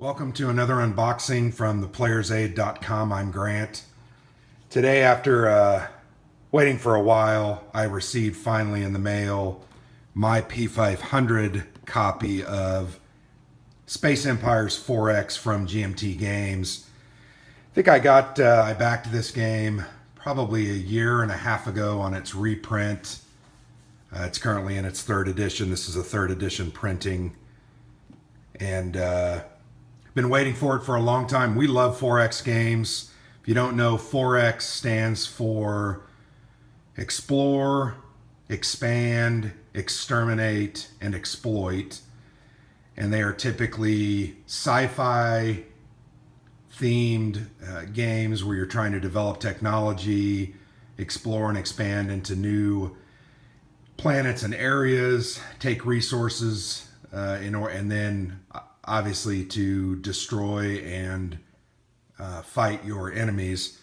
Welcome to another unboxing from theplayersaid.com. I'm Grant. Today, after waiting for a while, I received finally in the mail my P500 copy of Space Empires 4X from GMT Games. I think I backed this game probably a year and a half ago on its reprint. It's currently in its third edition. This is a third edition printing. And been waiting for it for a long time. We love 4X games. If you don't know, 4X stands for Explore, Expand, Exterminate, and Exploit. And they are typically sci-fi themed games where you're trying to develop technology, explore and expand into new planets and areas, take resources, and then obviously to destroy and fight your enemies.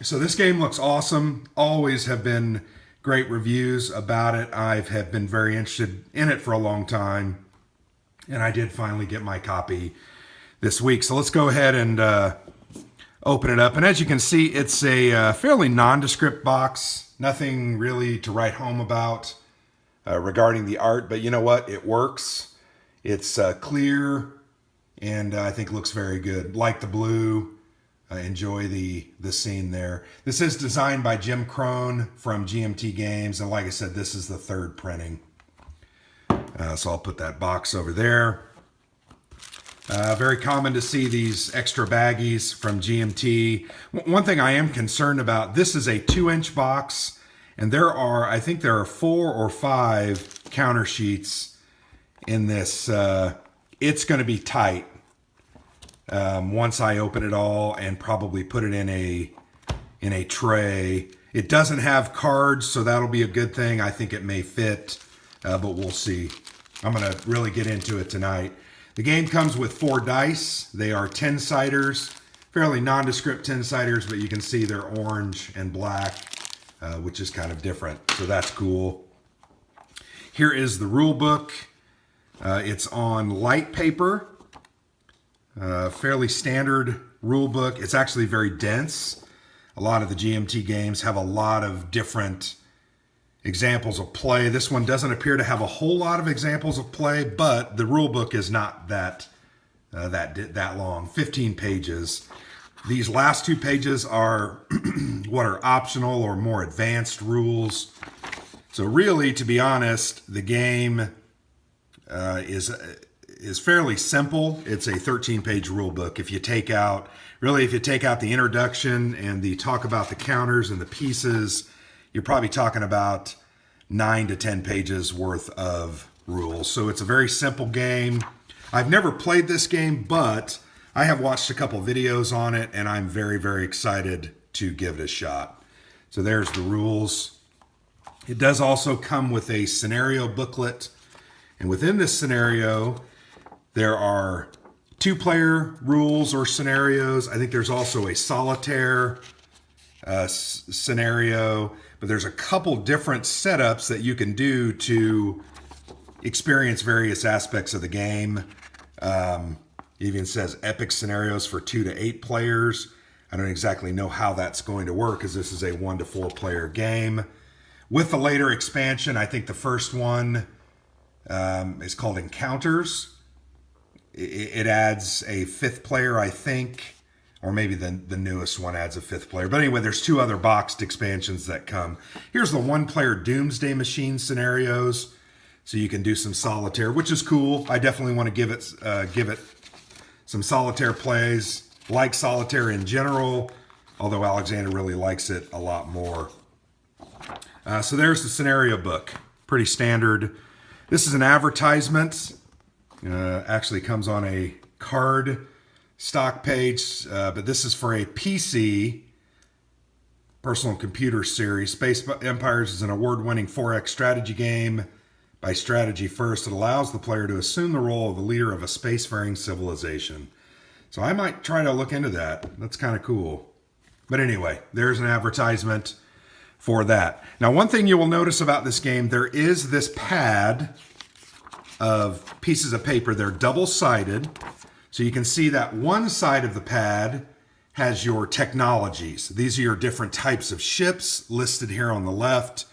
So this game looks awesome. Always have been great reviews about it. I have been very interested in it for a long time, and I did finally get my copy this week. So let's go ahead and open it up. And as you can see, it's a fairly nondescript box. Nothing really to write home about regarding the art, but you know what? It works. It's clear, and I think looks very good. Like the blue, enjoy the scene there. This is designed by Jim Crone from GMT Games, and like I said, this is the third printing. So I'll put that box over there. Very common to see these extra baggies from GMT. One thing I am concerned about, this is a 2-inch box, and I think there are 4 or 5 counter sheets in this. It's going to be tight once I open it all and probably put it in a tray. It doesn't have cards, so that'll be a good thing. I think it may fit, but we'll see. I'm going to really get into it tonight. The game comes with 4 dice. They are 10-siders, fairly nondescript 10-siders, but you can see they're orange and black, which is kind of different, so that's cool. Here is the rule book. It's on light paper, fairly standard rule book. It's actually very dense. A lot of the GMT games have a lot of different examples of play. This one doesn't appear to have a whole lot of examples of play, but the rule book is not that long, 15 pages. These last 2 pages are what are optional or more advanced rules. So really, to be honest, the game is fairly simple. It's a 13-page rule book. If you take out the introduction and the talk about the counters and the pieces, you're probably talking about 9 to 10 pages worth of rules. So it's a very simple game. I've never played this game, but I have watched a couple videos on it, and I'm very, very excited to give it a shot. So there's the rules. It does also come with a scenario booklet. And within this scenario, there are 2-player rules or scenarios. I think there's also a solitaire scenario, but there's a couple different setups that you can do to experience various aspects of the game. It even says epic scenarios for 2 to 8 players. I don't exactly know how that's going to work, because this is a 1 to 4 player game. With the later expansion, I think the first one is called Encounters. It adds a 5th player, I think, or maybe the newest one adds a 5th player. But anyway, there's 2 other boxed expansions that come. Here's the 1-player Doomsday Machine scenarios, so you can do some solitaire, which is cool. I definitely want to give it some solitaire plays. Like solitaire in general, although Alexander really likes it a lot more. So there's the scenario book, pretty standard. This is an advertisement. Actually comes on a card stock page, but this is for a PC, personal computer series. Space Empires is an award-winning 4X strategy game by Strategy First. It allows the player to assume the role of the leader of a spacefaring civilization. So I might try to look into that. That's kind of cool. But anyway, there's an advertisement for that. Now, one thing you will notice about this game, there is this pad of pieces of paper. They're double-sided, So you can see that one side of the pad has your technologies. These are your different types of ships listed here on the left.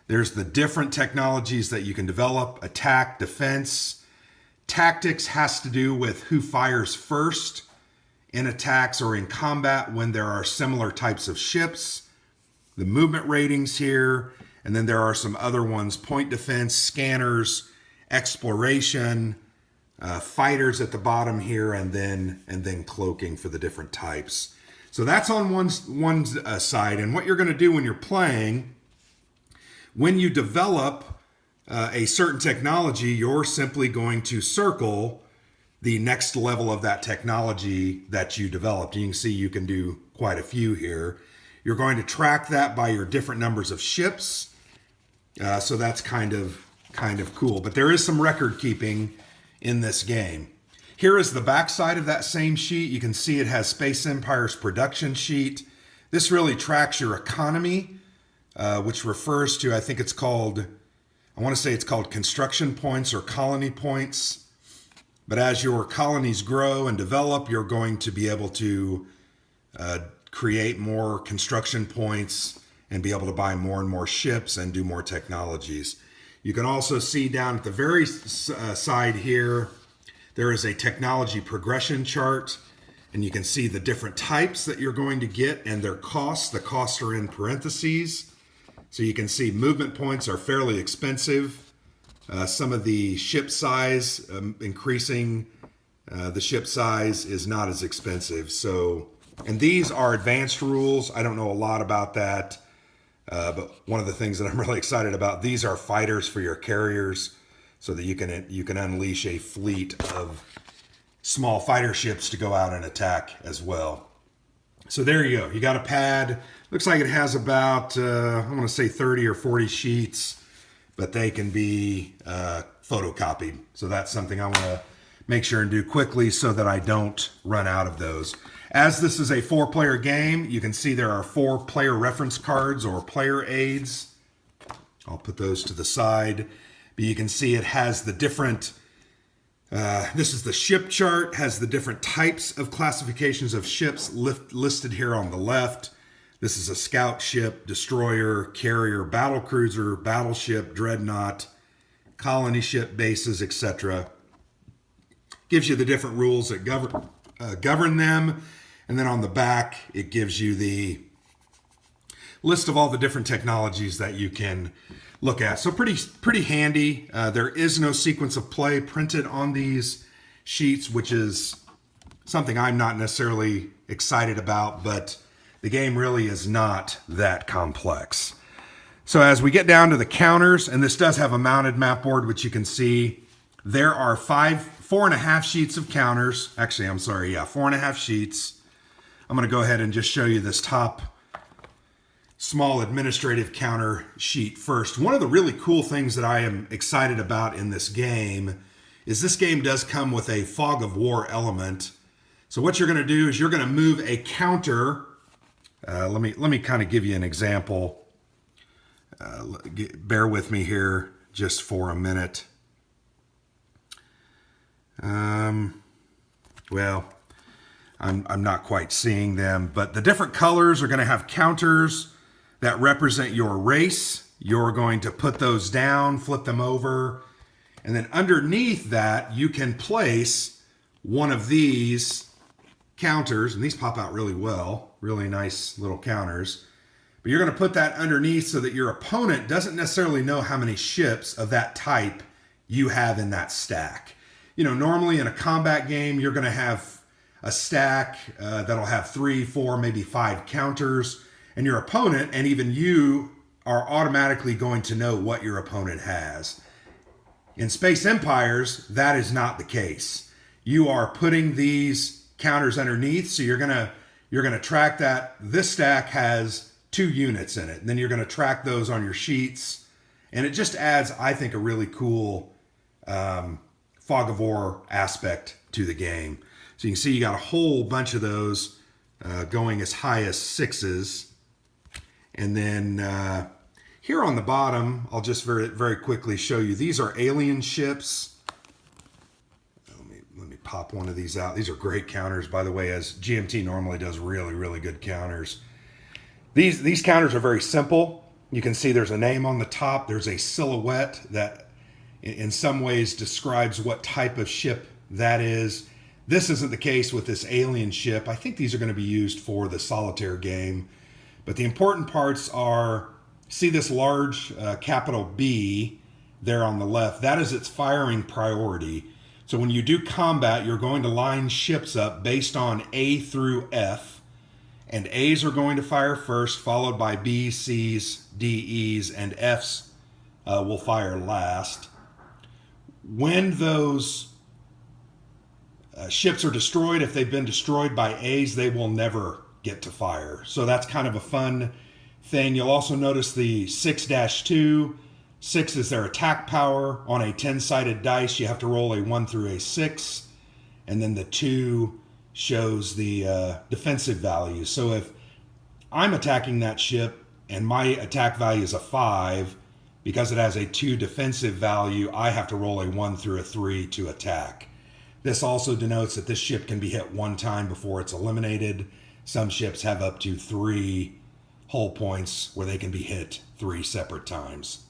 There's the different technologies that you can develop: attack, defense. Tactics has to do with who fires first in attacks or in combat when there are similar types of ships. The movement ratings here, and then there are some other ones: point defense, scanners, exploration, fighters at the bottom here, and then cloaking for the different types. So that's on one side. And what you're going to do when you're playing, when you develop a certain technology, you're simply going to circle the next level of that technology that you developed. You can see you can do quite a few here. You're going to track that by your different numbers of ships. So that's kind of cool. But there is some record keeping in this game. Here is the back side of that same sheet. You can see it has Space Empire's production sheet. This really tracks your economy, which refers to, I think it's called, I want to say it's called construction points or colony points. But as your colonies grow and develop, you're going to be able to create more construction points and be able to buy more and more ships and do more technologies. You can also see down at the very side here, there is a technology progression chart, and you can see the different types that you're going to get and their costs. The costs are in parentheses. So you can see movement points are fairly expensive. Some of the ship size, increasing the ship size is not as expensive. So, and these are advanced rules. I don't know a lot about that. But one of the things that I'm really excited about, these are fighters for your carriers, so that you can unleash a fleet of small fighter ships to go out and attack as well. So there you go. You got a pad. Looks like it has about, I want to say 30 or 40 sheets, but they can be photocopied. So that's something I want to make sure and do quickly so that I don't run out of those. As this is a 4-player game, you can see there are 4 player reference cards or player aids. I'll put those to the side. But you can see it has the different, this is the ship chart, has the different types of classifications of ships listed here on the left. This is a scout ship, destroyer, carrier, battle cruiser, battleship, dreadnought, colony ship, bases, etc. Gives you the different rules that govern them. And then on the back, it gives you the list of all the different technologies that you can look at. So pretty handy. There is no sequence of play printed on these sheets, which is something I'm not necessarily excited about, but the game really is not that complex. So as we get down to the counters, and this does have a mounted map board, which you can see, there are 4.5 sheets of counters. Actually, I'm sorry, yeah, 4.5 sheets. I'm going to go ahead and just show you this top small administrative counter sheet first. One of the really cool things that I am excited about in this game is this game does come with a fog of war element. So what you're going to do is you're going to move a counter. Let me kind of give you an example. Bear with me here just for a minute. Well, I'm not quite seeing them, but the different colors are going to have counters that represent your race. You're going to put those down, flip them over, and then underneath that, you can place one of these counters, and these pop out really well, really nice little counters. But you're going to put that underneath so that your opponent doesn't necessarily know how many ships of that type you have in that stack. You know, normally in a combat game, you're going to have a stack that'll have 3, 4, maybe 5 counters, and your opponent and even you are automatically going to know what your opponent has. In Space Empires, that is not the case. You are putting these counters underneath, so you're gonna track that this stack has 2 units in it, and then you're gonna track those on your sheets, and it just adds, I think, a really cool fog of war aspect to the game. So you can see you got a whole bunch of those going as high as 6s. And then here on the bottom, I'll just very quickly show you. These are alien ships. Let me pop one of these out. These are great counters, by the way, as GMT normally does really, really good counters. These counters are very simple. You can see there's a name on the top. There's a silhouette that in some ways describes what type of ship that is. This isn't the case with this alien ship. I think these are going to be used for the solitaire game. But the important parts are, see this large capital B there on the left? That is its firing priority. So when you do combat, you're going to line ships up based on A through F. And A's are going to fire first, followed by B's, C's, D's, and F's will fire last. When those ships are destroyed, if they've been destroyed by A's, they will never get to fire. So that's kind of a fun thing. You'll also notice the 6-2. 6 is their attack power. On a 10-sided dice, you have to roll a 1 through a 6. And then the 2 shows the defensive value. So if I'm attacking that ship and my attack value is a 5, because it has a 2 defensive value, I have to roll a 1 through a 3 to attack. This also denotes that this ship can be hit one time before it's eliminated. Some ships have up to 3 hull points where they can be hit 3 separate times.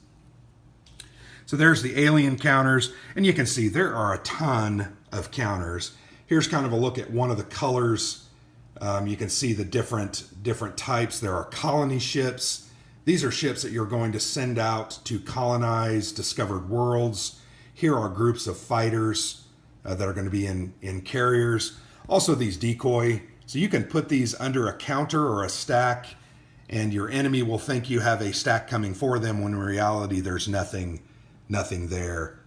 So there's the alien counters, and you can see there are a ton of counters. Here's kind of a look at one of the colors. You can see the different types. There are colony ships. These are ships that you're going to send out to colonize discovered worlds. Here are groups of fighters that are going to be in carriers. Also these decoy. So you can put these under a counter or a stack, and your enemy will think you have a stack coming for them when in reality there's nothing there.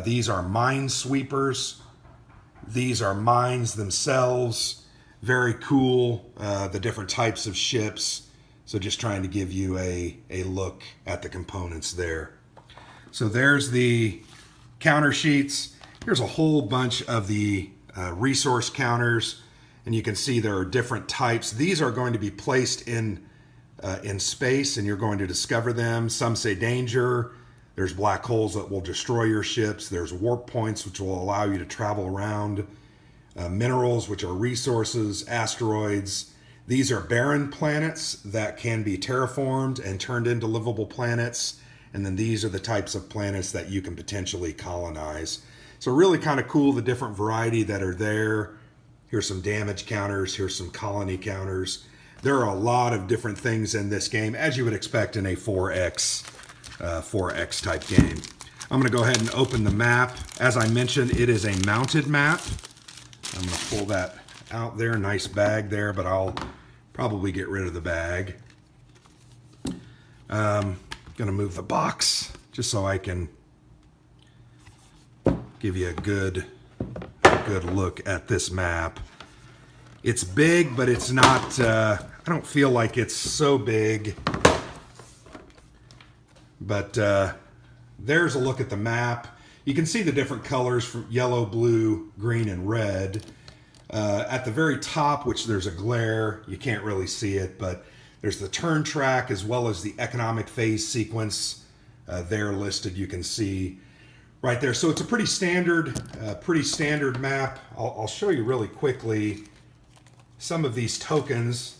These are mine sweepers. These are mines themselves. Very cool, the different types of ships. So just trying to give you a look at the components there. So there's the counter sheets. Here's a whole bunch of the resource counters, and you can see there are different types. These are going to be placed in space, and you're going to discover them. Some say danger. There's black holes that will destroy your ships. There's warp points, which will allow you to travel around. Minerals, which are resources, asteroids. These are barren planets that can be terraformed and turned into livable planets. And then these are the types of planets that you can potentially colonize. So really kind of cool, the different variety that are there. Here's some damage counters. Here's some colony counters. There are a lot of different things in this game, as you would expect in a 4X type game. I'm going to go ahead and open the map. As I mentioned, it is a mounted map. I'm going to pull that out there. Nice bag there, but I'll probably get rid of the bag. Going to move the box just so I can give you a good look at this map. It's big, but it's not, I don't feel like it's so big. But there's a look at the map. You can see the different colors from yellow, blue, green, and red. At the very top, which there's a glare, you can't really see it, but there's the turn track as well as the economic phase sequence there listed. You can see right there. So it's a pretty standard map. I'll show you really quickly some of these tokens.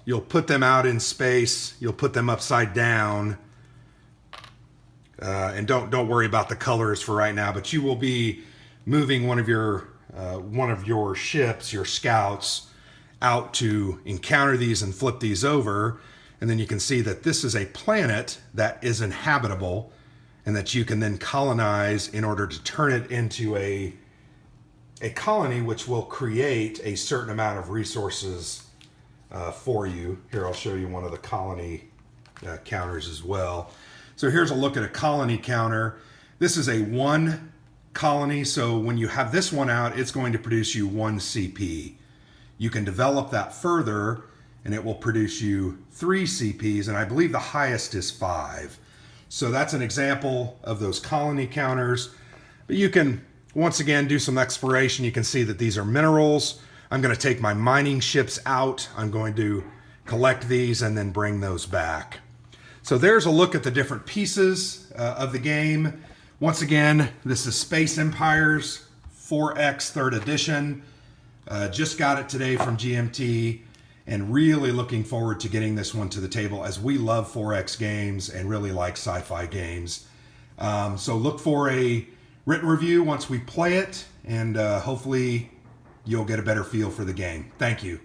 You'll put them out in space. You'll put them upside down. And don't worry about the colors for right now, but you will be moving one of your ships, your scouts, out to encounter these and flip these over. And then you can see that this is a planet that is inhabitable and that you can then colonize in order to turn it into a colony, which will create a certain amount of resources for you. Here, I'll show you one of the colony counters as well. So here's a look at a colony counter. This is a 1 colony, so when you have this one out, it's going to produce you 1 CP. You can develop that further, and it will produce you 3 CPs, and I believe the highest is 5. So that's an example of those colony counters. But you can, once again, do some exploration. You can see that these are minerals. I'm going to take my mining ships out. I'm going to collect these and then bring those back. So there's a look at the different pieces of the game. Once again, this is Space Empires 4X 3rd edition. Just got it today from GMT, and really looking forward to getting this one to the table, as we love 4X games and really like sci-fi games. So look for a written review once we play it, and hopefully you'll get a better feel for the game. Thank you.